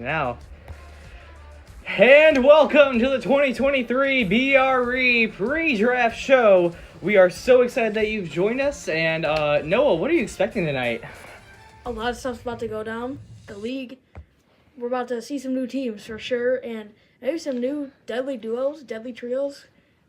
Now, and welcome to the 2023 BRE Pre-Draft Show. We are so excited that you've joined us. And Noah, what are you expecting tonight? A lot of stuff's about to go down. The league, we're about to see some new teams for sure, and maybe some new deadly duos, deadly trios,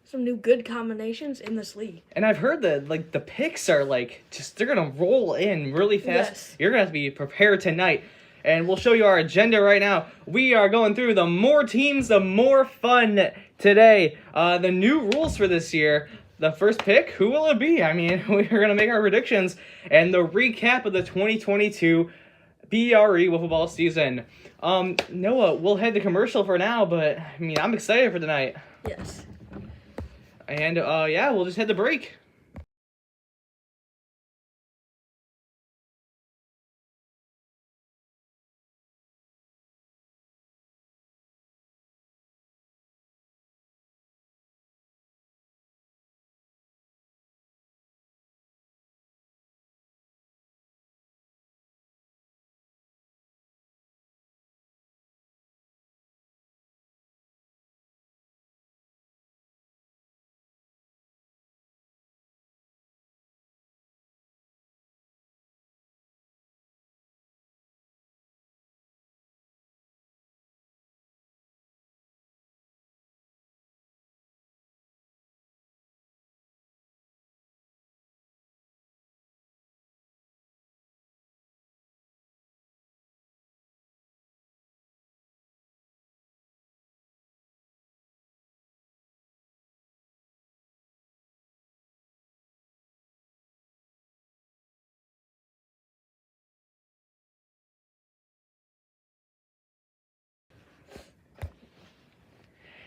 some new good combinations in this league. And I've heard that the picks are they're gonna roll in really fast. Yes. You're gonna have to be prepared tonight. And we'll show you our agenda right now. We are going through the more teams, the more fun today. The new rules for this year. The first pick, who will it be? I mean, we're going to make our predictions. And the recap of the 2022 B.R.E. wiffle ball season. Noah, we'll head to commercial for now, but I mean, I'm excited for tonight. Yes. And yeah, we'll just head to break.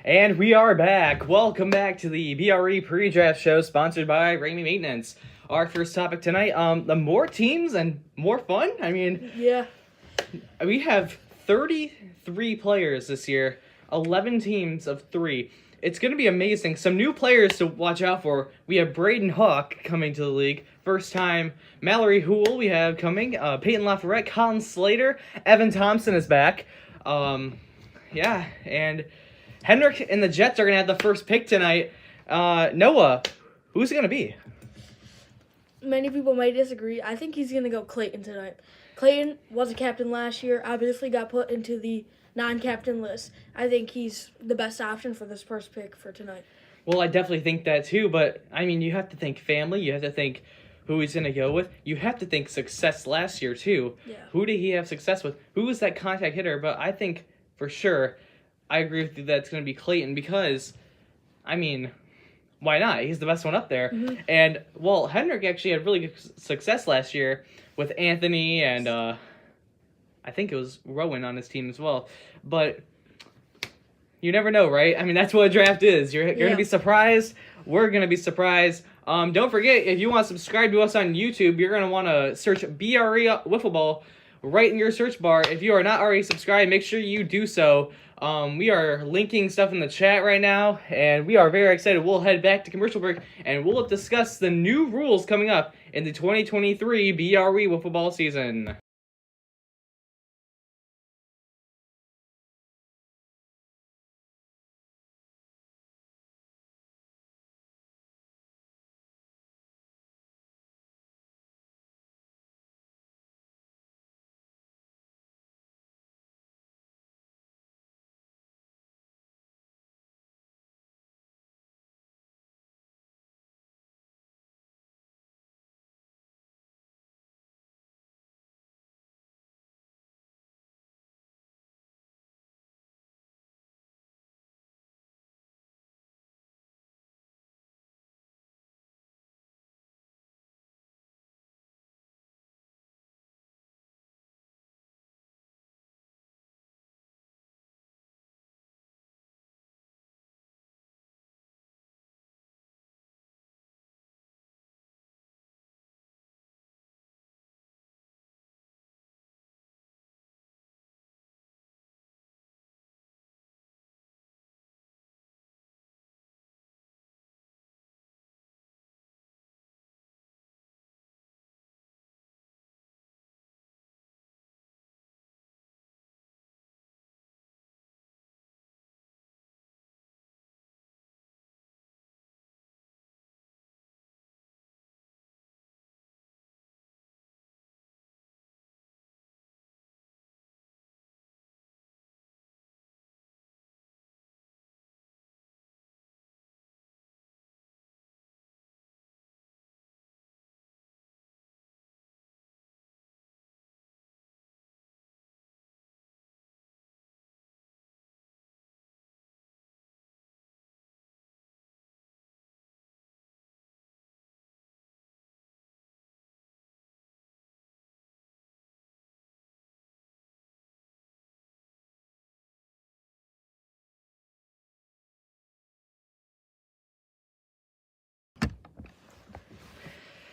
And we are back. Welcome back to the BRE Pre-Draft Show, sponsored by Ramey Maintenance. Our first topic tonight, the more teams and more fun. I mean, Yeah. we have 33 players this year, 11 teams of 3. It's going to be amazing. Some new players to watch out for. We have Braden Hawk coming to the league. First time. Mallory Houle we have coming. Peyton Lafayette, Colin Slater. Evan Thompson is back. Yeah, and Henrik and the Jets are going to have the first pick tonight. Noah, who's it going to be? Many people may disagree. I think he's going to go Clayton tonight. Clayton was a captain last year, obviously got put into the non-captain list. I think he's the best option for this first pick for tonight. Well, I definitely think that too, but I mean, you have to think family, you have to think who he's going to go with. You have to think success last year too. Yeah. Who did he have success with? Who was that contact hitter? But I think for sure, I agree with you that it's going to be Clayton because, I mean, why not? He's the best one up there. Mm-hmm. And, well, Henrik actually had really good success last year with Anthony and I think it was Rowan on his team as well. But you never know, right? I mean, that's what a draft is. You're going to be surprised. We're going to be surprised. Don't forget, if you want to subscribe to us on YouTube, you're going to want to search BRE Wiffle Ball right in your search bar. If you are not already subscribed, make sure you do so. We are linking stuff in the chat right now, and we are very excited. We'll head back to commercial break, and we'll discuss the new rules coming up in the 2023 BRE Wiffle Ball season.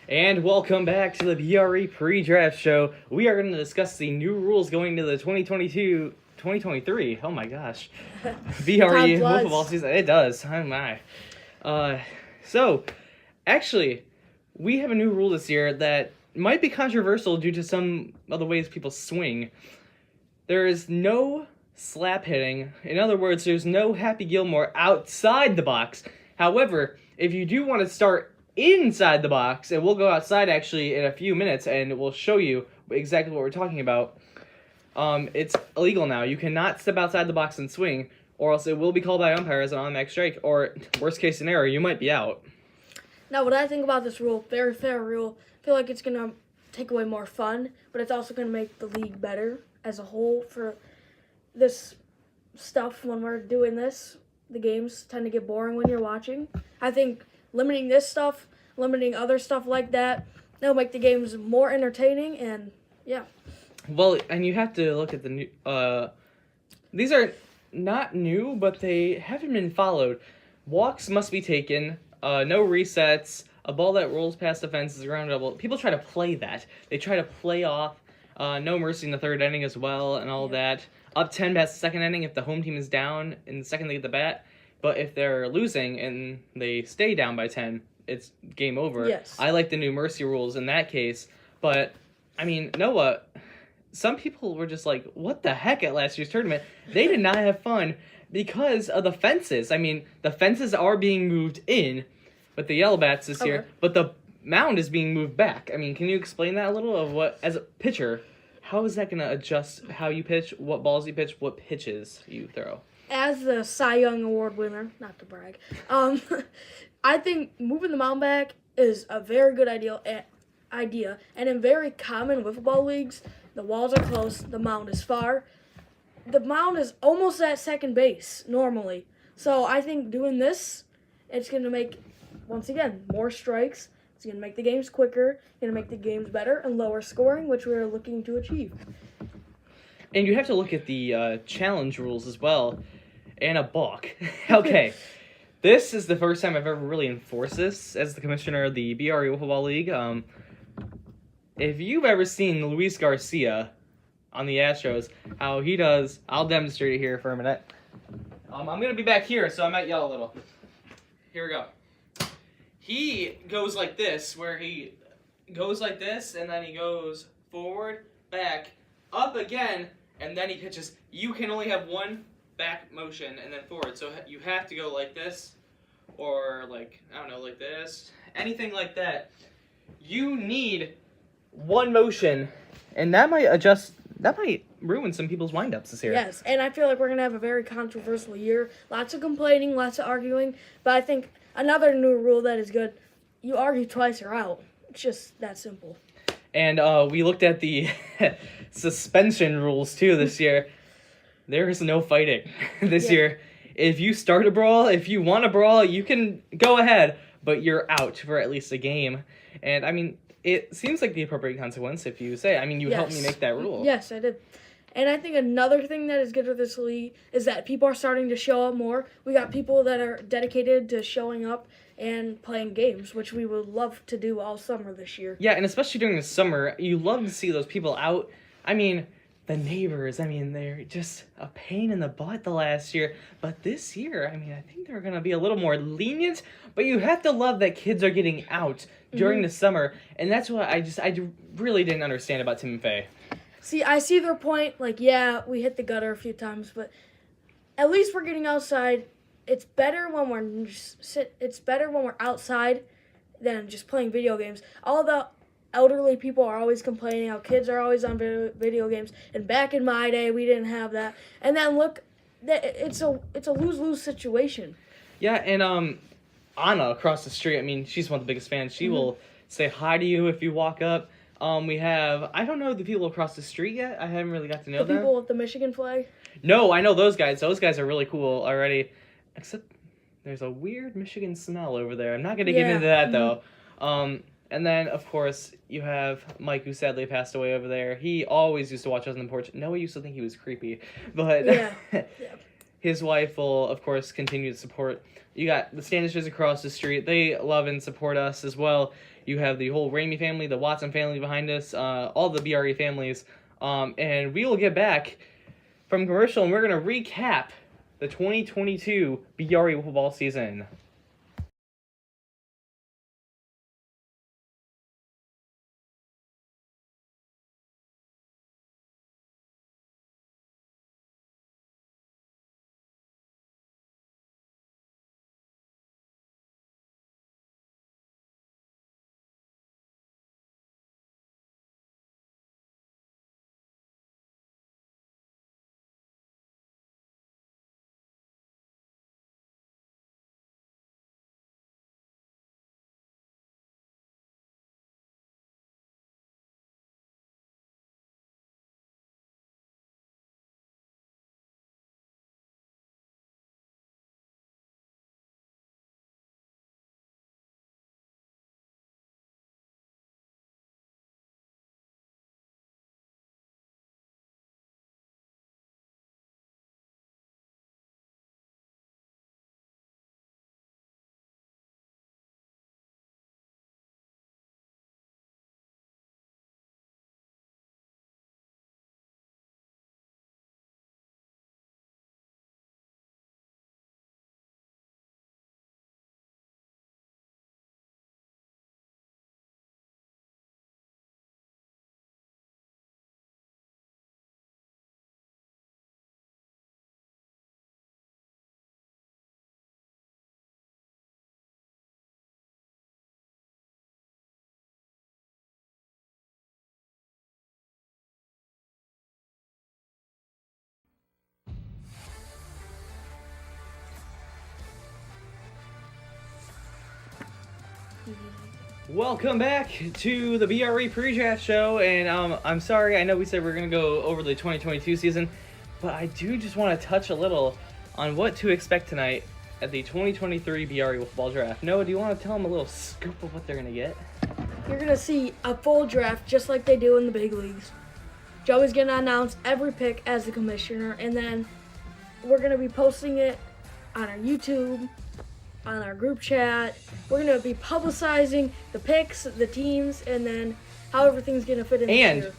And welcome back to the BRE Pre-Draft Show. We are going to discuss the new rules going to the 2023. Oh my gosh. BRE football season. It does. Oh my. So, actually, we have a new rule this year that might be controversial due to some of the ways people swing. There is no slap hitting. In other words, there's no Happy Gilmore outside the box. However, if you do want to start inside the box, and we'll go outside actually in a few minutes and we'll show you exactly what we're talking about, it's illegal now. You cannot step outside the box and swing, or else it will be called by umpires an automatic strike, or worst case scenario, you might be out. Now, what I think about this rule, very fair rule, I feel like it's going to take away more fun, but it's also going to make the league better as a whole for this stuff. When we're doing this, the games tend to get boring when you're watching. I think limiting this stuff, limiting other stuff like that, that'll make the games more entertaining, and yeah. Well, and you have to look at the new, these are not new, but they haven't been followed. Walks must be taken, no resets, a ball that rolls past the fence is a ground double. People try to play that. They try to play off, no mercy in the third inning as well, and all that. Up 10 past the second inning if the home team is down in the second they get the bat. But if they're losing and they stay down by 10, it's game over. Yes. I like the new mercy rules in that case. But, I mean, Noah, some people were just like, what the heck at last year's tournament? They did not have fun because of the fences. I mean, the fences are being moved in with the yellow bats this year, but the mound is being moved back. I mean, can you explain that a little of what, as a pitcher, how is that going to adjust how you pitch, what balls you pitch, what pitches you throw? As the Cy Young Award winner, not to brag, I think moving the mound back is a very good idea, and in very common wiffle ball leagues, the walls are close, the mound is far. The mound is almost at second base, normally. So I think doing this, it's going to make, once again, more strikes. It's going to make the games quicker, going to make the games better, and lower scoring, which we're looking to achieve. And you have to look at the challenge rules as well, and a book. Okay, this is the first time I've ever really enforced this as the commissioner of the B.R.E. Football League. If you've ever seen Luis Garcia on the Astros, how he does, I'll demonstrate it here for a minute. I'm going to be back here, so I might yell a little. Here we go. He goes like this, where he goes like this, and then he goes forward, back, up again, and then he pitches. You can only have one back motion and then forward, so you have to go like this, or like, I don't know, like this, anything like that. You need one motion, and that might ruin some people's windups this year. Yes, and I feel like we're going to have a very controversial year. Lots of complaining, lots of arguing, but I think another new rule that is good, you argue twice or out. It's just that simple. And we looked at the suspension rules, too, this year. There is no fighting this year. If you start a brawl, if you want a brawl, you can go ahead, but you're out for at least a game. And, I mean, it seems like the appropriate consequence if you say, I mean, you helped me make that rule. Yes, I did. And I think another thing that is good with this league is that people are starting to show up more. We got people that are dedicated to showing up and playing games, which we would love to do all summer this year. Yeah, and especially during the summer, you love to see those people out. I mean, the neighbors, I mean, they're just a pain in the butt the last year. But this year, I mean, I think they're going to be a little more lenient. But you have to love that kids are getting out during the summer. And that's what I really didn't understand about Tim and Faye. See, I see their point. Like, yeah, we hit the gutter a few times, but at least we're getting outside. It's better when we're outside than just playing video games. All the elderly people are always complaining how kids are always on video games. And back in my day, we didn't have that. And then look, it's a lose-lose situation. Yeah, and Anna across the street, I mean, she's one of the biggest fans. She will say hi to you if you walk up. We have, I don't know the people across the street yet. I haven't really got to know them. The people with the Michigan flag? No, I know those guys. Those guys are really cool already. Except there's a weird Michigan smell over there. I'm not going to get into that, though. And then, of course, you have Mike, who sadly passed away over there. He always used to watch us on the porch. Noah used to think he was creepy. But his wife will, of course, continue to support. You got the Standishes across the street. They love and support us as well. You have the whole Ramey family, the Watson family behind us, all the BRE families. And we will get back from commercial, and we're going to recap the 2022 BRE football season. Welcome back to the BRE Pre-Draft Show, and I'm sorry, I know we said we are going to go over the 2022 season, but I do just want to touch a little on what to expect tonight at the 2023 BRE Football Draft. Noah, do you want to tell them a little scoop of what they're going to get? You're going to see a full draft just like they do in the big leagues. Joey's going to announce every pick as the commissioner, and then we're going to be posting it on our YouTube, on our group chat. We're going to be publicizing the picks, the teams, and then how everything's going to fit in this And year.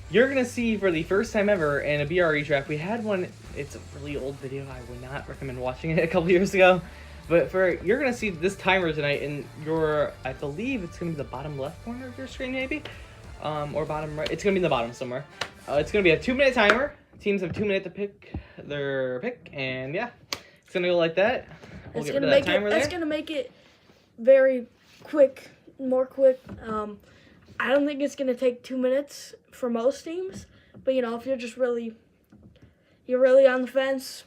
You're going to see for the first time ever in a BRE draft, we had one, it's a really old video, I would not recommend watching it a couple years ago, but you're going to see this timer tonight in I believe it's going to be the bottom left corner of your screen maybe, or bottom right, it's going to be in the bottom somewhere. It's going to be a 2-minute timer, teams have 2 minutes to pick their pick, and yeah, it's going to go like that. We'll get rid of that timer there. That's going to make it very quick, more quick. I don't think it's going to take 2 minutes for most teams, but if you're really on the fence,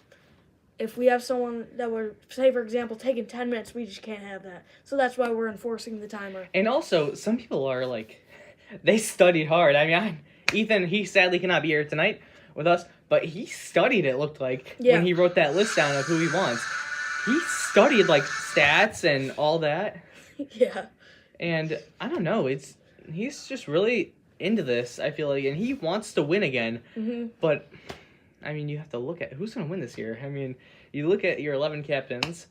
if we have someone that would, say for example, taking 10 minutes, we just can't have that. So that's why we're enforcing the timer. And also, some people are they studied hard. I mean, Ethan, he sadly cannot be here tonight with us, but he studied, it looked like, when he wrote that list down of who he wants. He studied stats and all that. Yeah. And I don't know, he's just really into this, I feel like, and he wants to win again. Mm-hmm. But I mean, you have to look at who's going to win this year. I mean, you look at your 11 captains.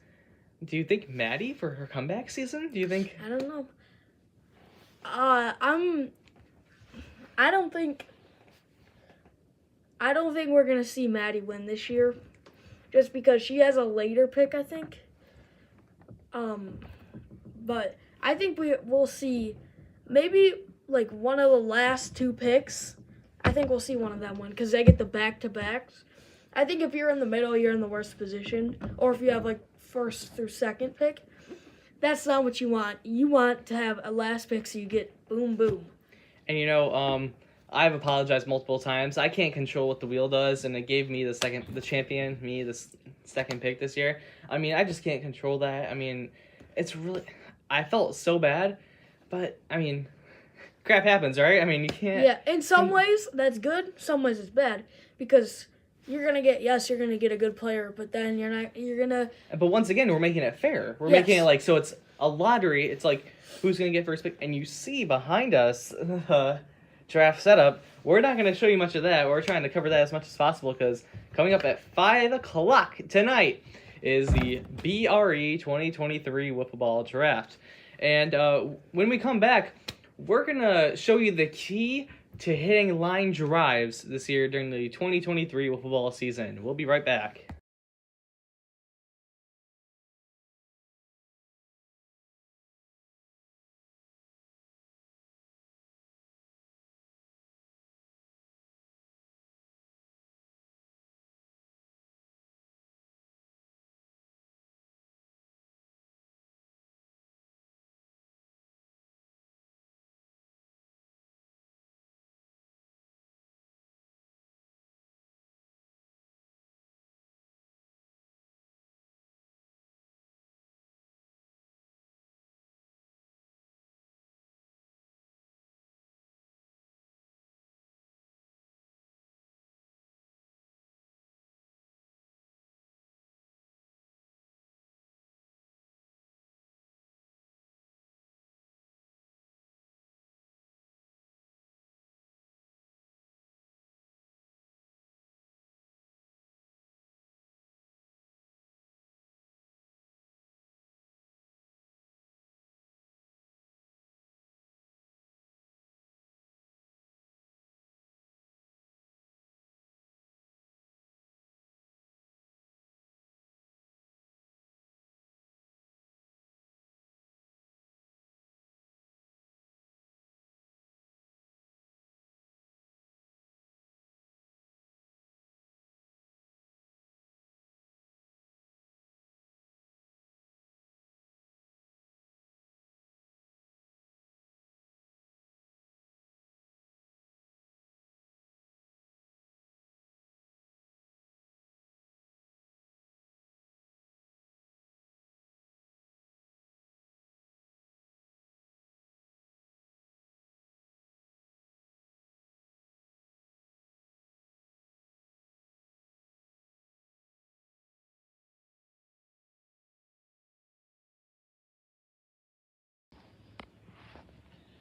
Do you think Maddie for her comeback season? Do you think? I don't know. I don't think we're gonna see Maddie win this year, just because she has a later pick, I think. But I think we'll see maybe one of the last 2 picks. I think we'll see one of them win because they get the back-to-backs. I think if you're in the middle, you're in the worst position, or if you have first through second pick, that's not what you want. You want to have a last pick so you get boom, boom. And I've apologized multiple times. I can't control what the wheel does, and it gave me the second pick this year. I mean, I just can't control that. I mean, I felt so bad, but I mean, crap happens, right? I mean, you can't. Yeah, in some ways that's good, some ways it's bad, because you're gonna get a good player, but then you're gonna. But once again, we're making it fair. We're making it so it's a lottery. It's who's gonna get first pick, and you see behind us draft setup. We're not going to show you much of that. We're trying to cover that as much as possible because coming up at 5 o'clock tonight is the BRE 2023 Wiffle Ball Draft. And when we come back, we're going to show you the key to hitting line drives this year during the 2023 Wiffle Ball season. We'll be right back.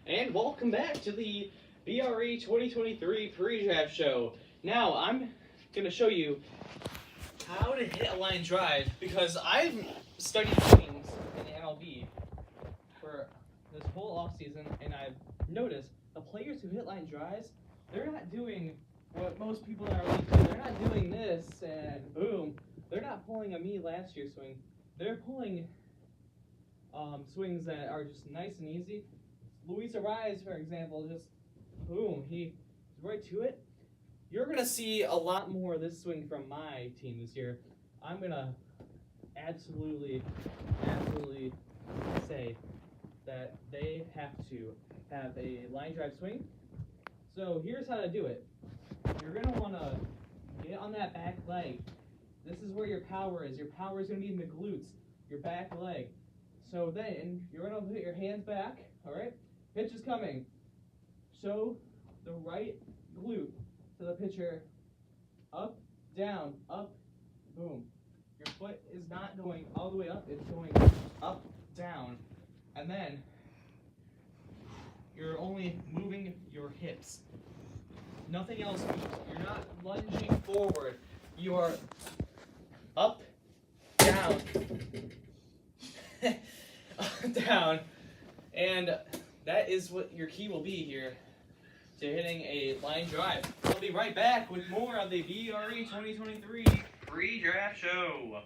And welcome back to the BRE 2023 Pre-Draft Show. Now, I'm going to show you how to hit a line drive because I've studied swings in the MLB for this whole offseason, and I've noticed the players who hit line drives, they're not doing what most people in our league do. They're not doing this and boom. They're not pulling a me last year swing. They're pulling swings that are just nice and easy. Luis Ariz, for example, just boom, he's right to it. You're going to see a lot more of this swing from my team this year. I'm going to absolutely say that they have to have a line drive swing. So here's how to do it. You're going to want to get on that back leg. This is where your power is. Your power is going to be in the glutes, your back leg. So then you're going to put your hands back, all right? Pitch is coming. Show the right glute to the pitcher. Up, down, up, boom. Your foot is not going all the way up. It's going up, down. And then you're only moving your hips. Nothing else moves. You're not lunging forward. You are up, down, down. And that is what your key will be here to hitting a line drive. We'll be right back with more of the BRE 2023 Pre-Draft Show.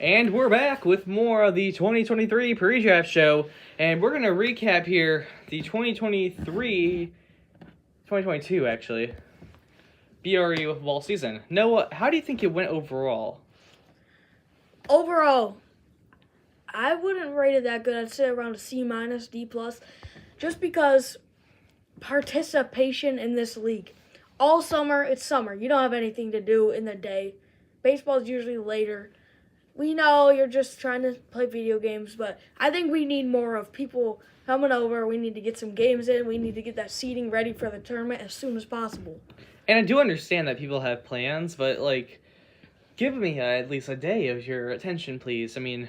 And we're back with more of the 2023 Pre-Draft Show, and we're going to recap here the 2022 actually, BRE football season. Noah, how do you think it went overall? Overall, I wouldn't rate it that good. I'd say around a C-, D+, just because participation in this league. All summer, it's summer. You don't have anything to do in the day. Baseball's usually later. We know you're just trying to play video games, but I think we need more of people coming over. We need to get some games in. We need to get that seating ready for the tournament as soon as possible. And I do understand that people have plans, but, give me at least a day of your attention, please. I mean,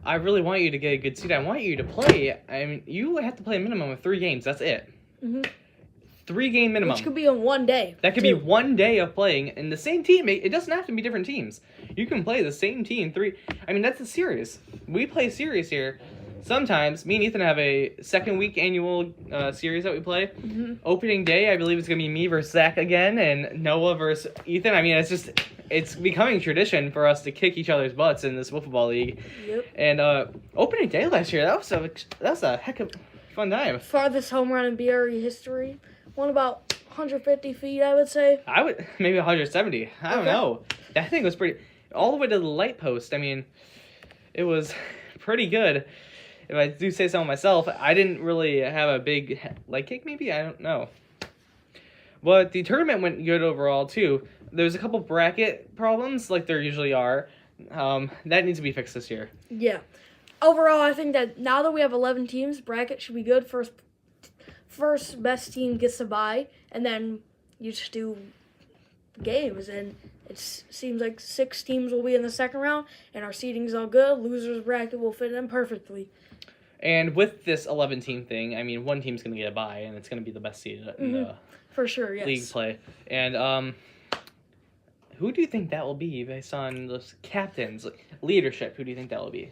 I really want you to get a good seat. I want you to play. I mean, you have to play a minimum of 3 games. That's it. Mm-hmm. 3-game minimum. Which could be in one day. That could be 1 day of playing in the same team. It doesn't have to be different teams. You can play the same team 3. I mean, that's a series. We play series here. Sometimes me and Ethan have a second week annual series that we play. Mm-hmm. Opening day, I believe it's gonna be me versus Zach again, and Noah versus Ethan. I mean, it's becoming tradition for us to kick each other's butts in this football league. Yep. And opening day last year, that was a heck of fun time. Farthest home run in BRE history. Won about 150 feet, I would say. I would maybe 170. I don't know. That thing was pretty all the way to the light post. I mean, it was pretty good. If I do say so myself, I didn't really have a big leg kick. Maybe I don't know. But the tournament went good overall too. There's a couple bracket problems, like there usually are. That needs to be fixed this year. Yeah. Overall, I think that now that we have 11 teams, bracket should be good. First best team gets a bye, and then you just do games. And it seems like 6 teams will be in the second round, and our seeding's all good. Losers bracket will fit in perfectly. And with this 11-team thing, I mean, one team's going to get a bye, and it's going to be the best seed in the For sure, yes. league play. And who do you think that will be based on those captains, leadership? Who do you think that will be?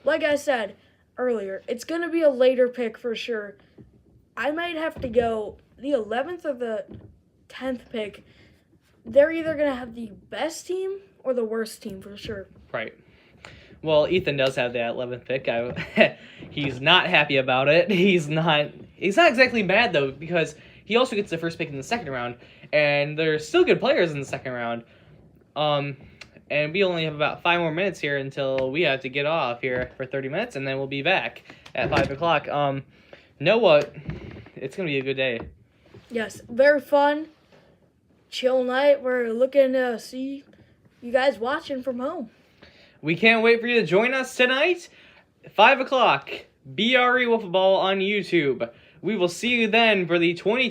Like I said earlier, it's going to be a later pick for sure. I might have to go the 11th or the 10th pick. They're either going to have the best team or the worst team for sure. Right. Well, Ethan does have that 11th pick. He's not happy about it. He's not exactly mad, though, because he also gets the first pick in the second round, and there's still good players in the second round. And we only have about 5 more minutes here until we have to get off here for 30 minutes, and then we'll be back at 5 o'clock. Noah, it's going to be a good day. Yes, very fun, chill night. We're looking to see you guys watching from home. We can't wait for you to join us tonight, 5 o'clock, BRE Wiffle Ball on YouTube. We will see you then for the 2020